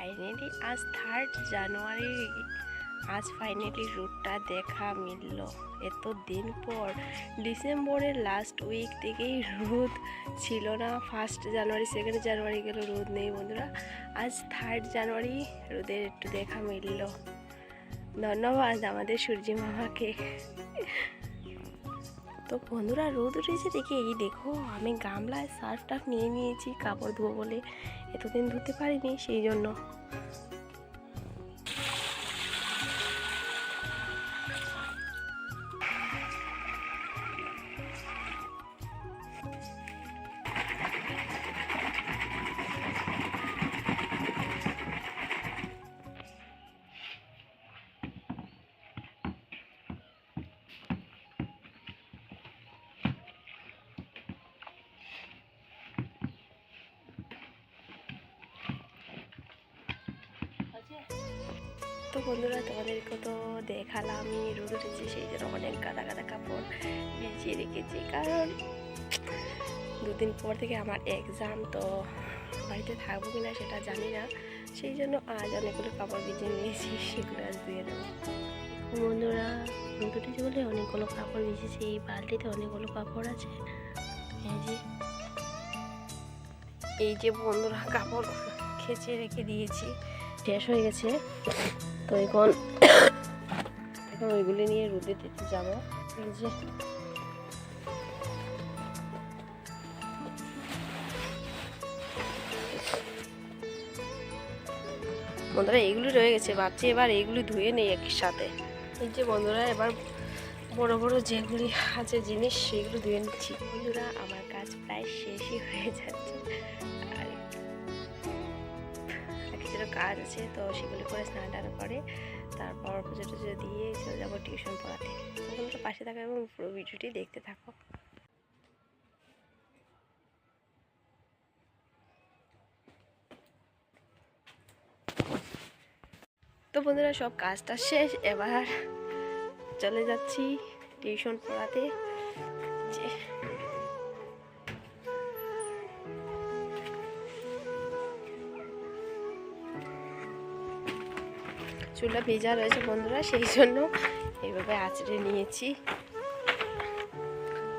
Finally আজ 3 জানুয়ারি, আজ finally রোদটা দেখা মিলল। এত দিন পর ডিসেম্বরের লাস্ট উইক থেকেই রোদ ছিল না। 1 জানুয়ারি 2 জানুয়ারি গেল, রোদ নেই বন্ধুরা। আজ 3 জানুয়ারি রোদের একটু দেখা মিলল। ধন্যবাদ আমাদের সূর্যি মামাকে। তো বন্ধুরা, রোদ উঠেছে দেখে এই দেখো, আমি গামলায় সার্ফ টার্ফ নিয়ে নিয়েছি কাপড় ধোবো বলে। এতদিন ধুতে পারিনি, সেই জন্য। তো বন্ধুরা, তোমাদেরকে তো দেখালাম আমি রোদ উঠেছি, সেই জন্য অনেক গাদা গাদা কাপড় ভিজিয়ে রেখেছি। কারণ 2 দিন পর থেকে আমার এক্সাম, তো বাড়িতে থাকবো কিনা সেটা জানি না। সেই জন্য আজ অনেকগুলো কাপড় ভিজিয়ে নিয়েছি, সেগুলো আজ ধুয়ে দেবো। বন্ধুরা, রোদ উঠেছে বলে অনেকগুলো কাপড় ভিজেছি। এই বালতিতে অনেকগুলো কাপড় আছে। এই যে বন্ধুরা, কাপড় খেঁচে রেখে দিয়েছি, শেষ হয়ে গেছে। তো এখন ওইগুলি নিয়ে রোদে দিতে যাবো। এই যে বন্ধুরা, এইগুলি রয়ে গেছে, ভাবছি এবার এইগুলি ধুয়ে নেই একই সাথে। এই যে বন্ধুরা, এবার বড় বড় যেগুলি আছে জিনিস, সেগুলো ধুয়ে নিচ্ছি। বন্ধুরা, আমার কাজ প্রায় শেষই হয়ে যাচ্ছে, আর কিছুটা কাজ আছে, তো সেগুলি করে স্নান টান করে তারপর পুজো টুজো দিয়ে চলে যাবো টিউশন পড়াতে। তোমরা পাশে থাকো এবং পুরো ভিডিওটি দেখতে থাকো। তো বন্ধুরা, সব কাজটা শেষ, এবার চলে যাচ্ছি টিউশন পড়াতে। চুলটা ভেজা রয়েছে বন্ধুরা, সেই জন্য এইভাবে আঁচড়ে নিয়েছি।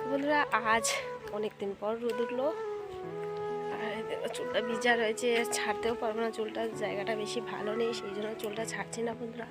বন্ধুরা, আজ অনেকদিন পর রোদ উঠলো, আর চুলটা ভিজা রয়েছে, ছাড়তেও পারবো না। চুলটার জায়গাটা বেশি ভালো নেই, সেই জন্য চুলটা ছাড়ছি না বন্ধুরা।